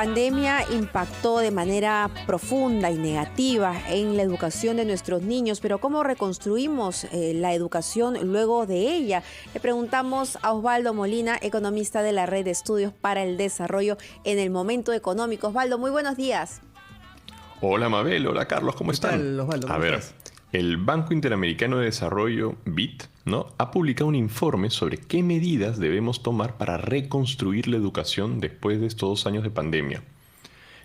pandemia impactó de manera profunda y negativa en la educación de nuestros niños, pero ¿cómo reconstruimos la educación luego de ella? Le preguntamos a Osvaldo Molina, economista de la Red de Estudios para el Desarrollo en el Momento Económico. Osvaldo, muy buenos días. Hola Mabel, hola Carlos, ¿cómo están? ¿Qué tal, Osvaldo? A ver, el Banco Interamericano de Desarrollo, BID, ¿no?, ha publicado un informe sobre qué medidas debemos tomar para reconstruir la educación después de estos 2 años de pandemia,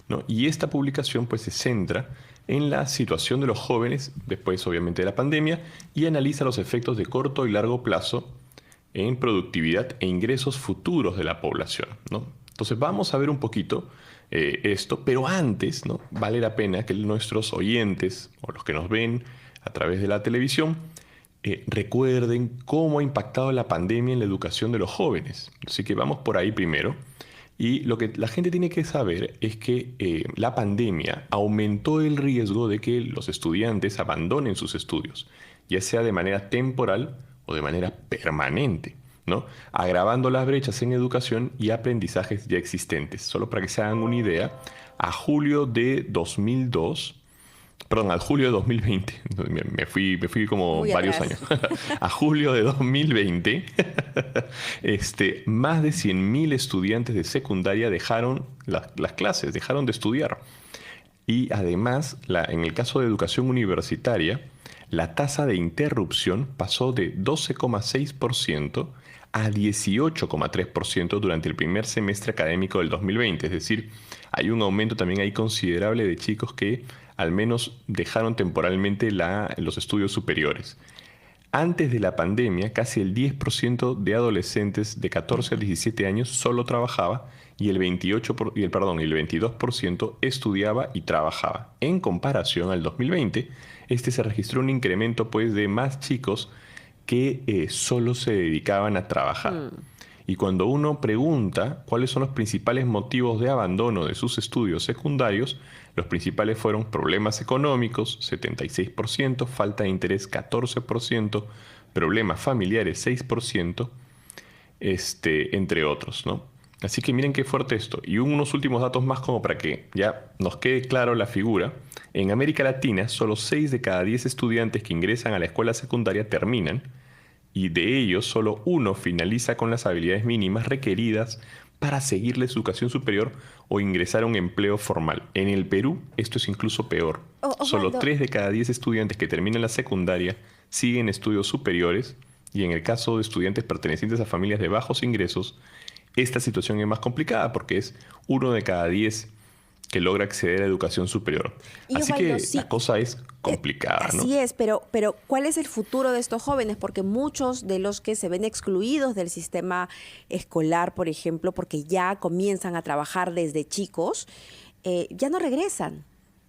¿no? Y esta publicación pues se centra en la situación de los jóvenes después obviamente de la pandemia y analiza los efectos de corto y largo plazo en productividad e ingresos futuros de la población, ¿no? Entonces vamos a ver un poquito esto, pero antes, ¿no?, vale la pena que nuestros oyentes o los que nos ven a través de la televisión recuerden cómo ha impactado la pandemia en la educación de los jóvenes. Así que vamos por ahí primero. Y lo que la gente tiene que saber es que la pandemia aumentó el riesgo de que los estudiantes abandonen sus estudios, ya sea de manera temporal o de manera permanente, ¿no?, agravando las brechas en educación y aprendizajes ya existentes. Solo para que se hagan una idea, a julio de 2020, me fui como Muy varios atrás. años, a julio de 2020, más de 100.000 estudiantes de secundaria dejaron las clases, dejaron de estudiar. Y además, en el caso de educación universitaria, la tasa de interrupción pasó de 12,6% a 18,3% durante el primer semestre académico del 2020. Es decir, hay un aumento también ahí considerable de chicos que al menos dejaron temporalmente los estudios superiores. Antes de la pandemia, casi el 10% de adolescentes de 14 a 17 años solo trabajaba y el 22% estudiaba y trabajaba. En comparación al 2020, se registró un incremento pues de más chicos que solo se dedicaban a trabajar. Y cuando uno pregunta cuáles son los principales motivos de abandono de sus estudios secundarios, los principales fueron problemas económicos, 76%, falta de interés, 14%, problemas familiares, 6%, entre otros, ¿no? Así que miren qué fuerte esto. Y unos últimos datos más como para que ya nos quede claro la figura. En América Latina, solo 6 de cada 10 estudiantes que ingresan a la escuela secundaria terminan, y de ellos solo 1 finaliza con las habilidades mínimas requeridas para seguir la educación superior o ingresar a un empleo formal. En el Perú esto es incluso peor. Solo 3 de cada 10 estudiantes que terminan la secundaria siguen estudios superiores, y en el caso de estudiantes pertenecientes a familias de bajos ingresos, esta situación es más complicada porque es 1 de cada 10 que logra acceder a educación superior. Y Así Osvaldo, que sí, la cosa es complicada, ¿no? así es, pero ¿cuál es el futuro de estos jóvenes? Porque muchos de los que se ven excluidos del sistema escolar, por ejemplo, porque ya comienzan a trabajar desde chicos, ya no regresan.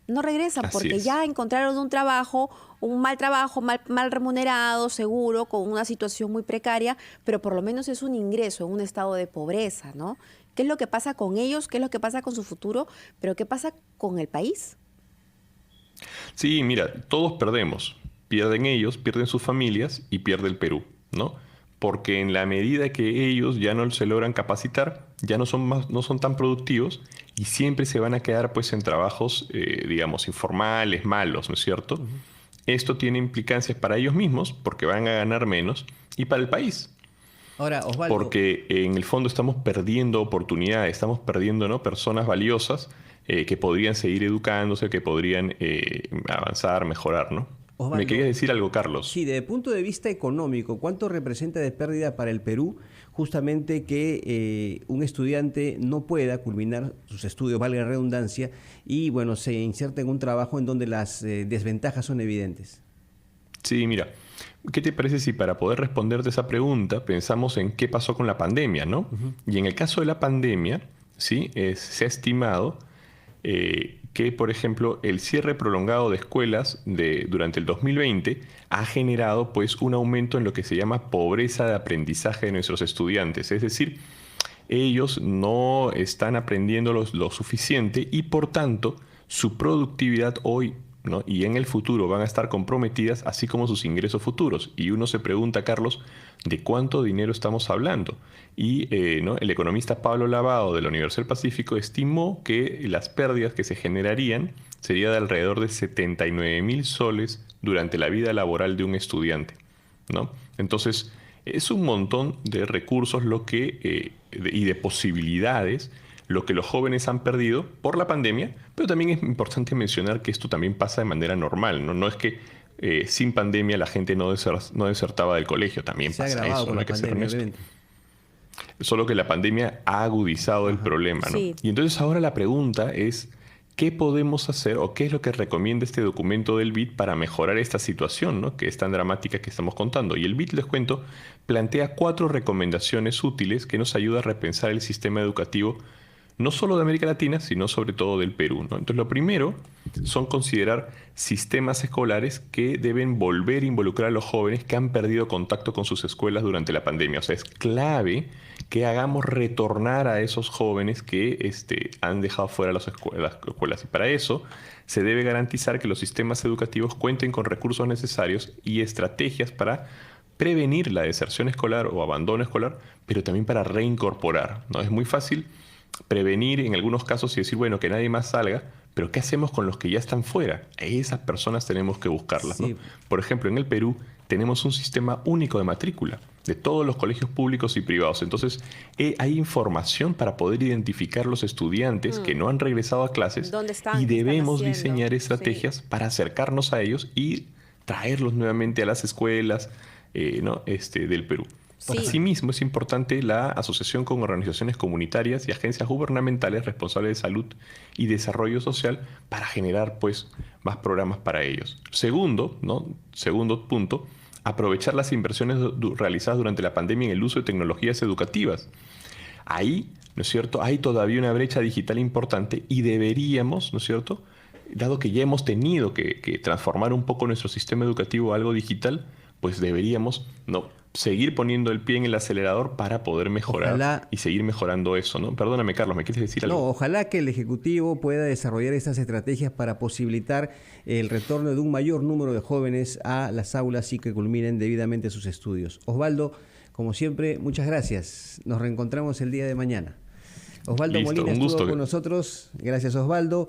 No regresan Así porque es. ya encontraron un trabajo, mal remunerado, seguro, con una situación muy precaria, pero por lo menos es un ingreso en un estado de pobreza, ¿no? ¿Qué es lo que pasa con ellos? ¿Qué es lo que pasa con su futuro? Pero ¿qué pasa con el país? Sí, mira, todos perdemos. Pierden ellos, pierden sus familias y pierde el Perú, ¿no? Porque en la medida que ellos ya no se logran capacitar, ya no son tan productivos y siempre se van a quedar pues en trabajos, digamos, informales, malos, ¿no es cierto? Esto tiene implicancias para ellos mismos porque van a ganar menos y para el país. Ahora, Osvaldo, Porque en el fondo estamos perdiendo oportunidades, estamos perdiendo, ¿no?, personas valiosas que podrían seguir educándose, que podrían avanzar, mejorar, ¿no? Osvaldo, ¿Me querías decir algo, Carlos? sí, desde el punto de vista económico, ¿cuánto representa de pérdida para el Perú justamente que un estudiante no pueda culminar sus estudios, valga la redundancia, y bueno, se inserta en un trabajo en donde las desventajas son evidentes? Sí, mira, ¿qué te parece si para poder responderte esa pregunta pensamos en qué pasó con la pandemia, ¿no? Y en el caso de la pandemia, ¿sí?, se ha estimado que, por ejemplo, el cierre prolongado de escuelas durante el 2020 ha generado pues un aumento en lo que se llama pobreza de aprendizaje de nuestros estudiantes. Es decir, ellos no están aprendiendo lo suficiente y por tanto su productividad hoy ¿no? Y en el futuro van a estar comprometidas, así como sus ingresos futuros. Y uno se pregunta, Carlos, ¿de cuánto dinero estamos hablando? Y ¿no? El economista Pablo Lavado de la Universidad del Pacífico estimó que las pérdidas que se generarían sería de alrededor de 79.000 soles durante la vida laboral de un estudiante, ¿no? Entonces, es un montón de recursos y de posibilidades lo que los jóvenes han perdido por la pandemia, pero también es importante mencionar que esto también pasa de manera normal, ¿no? No es que sin pandemia la gente no desertaba del colegio, también Se ha pasa agravado eso, con no la hay que ser pandemia, honesto. obviamente. Solo que la pandemia ha agudizado el problema, ¿no? Sí. Y entonces ahora la pregunta es, ¿qué podemos hacer o qué es lo que recomienda este documento del BID para mejorar esta situación, ¿no? Que es tan dramática que estamos contando? Y el BID, les cuento, plantea 4 recomendaciones útiles que nos ayudan a repensar el sistema educativo no solo de América Latina, sino sobre todo del Perú, ¿no? Entonces, lo primero son considerar sistemas escolares que deben volver a involucrar a los jóvenes que han perdido contacto con sus escuelas durante la pandemia. O sea, es clave que hagamos retornar a esos jóvenes que han dejado fuera las escuelas. Y para eso se debe garantizar que los sistemas educativos cuenten con recursos necesarios y estrategias para prevenir la deserción escolar o abandono escolar, pero también para reincorporar, ¿no? Es muy fácil prevenir en algunos casos y decir, bueno, que nadie más salga, pero ¿qué hacemos con los que ya están fuera? Esas personas tenemos que buscarlas, ¿no? Sí. Por ejemplo, en el Perú tenemos un sistema único de matrícula de todos los colegios públicos y privados. Entonces, hay información para poder identificar los estudiantes que no han regresado a clases ¿Dónde están? y ¿Qué están debemos haciendo? diseñar estrategias para acercarnos a ellos y traerlos nuevamente a las escuelas ¿no? Del Perú. Sí. Asimismo, es importante la asociación con organizaciones comunitarias y agencias gubernamentales responsables de salud y desarrollo social para generar, pues, más programas para ellos. Segundo, ¿no? Segundo punto, aprovechar las inversiones realizadas durante la pandemia en el uso de tecnologías educativas. Ahí, ¿no es cierto?, hay todavía una brecha digital importante y deberíamos, ¿no es cierto?, dado que ya hemos tenido que transformar un poco nuestro sistema educativo a algo digital, pues deberíamos, ¿no?, seguir poniendo el pie en el acelerador para poder mejorar y seguir mejorando eso, ¿no? Perdóname, Carlos, ¿me quieres decir algo? No, ojalá que el Ejecutivo pueda desarrollar estas estrategias para posibilitar el retorno de un mayor número de jóvenes a las aulas y que culminen debidamente sus estudios. Osvaldo, como siempre, muchas gracias. Nos reencontramos el día de mañana. Osvaldo Listo, Molina un gusto. estuvo con nosotros. Gracias, Osvaldo.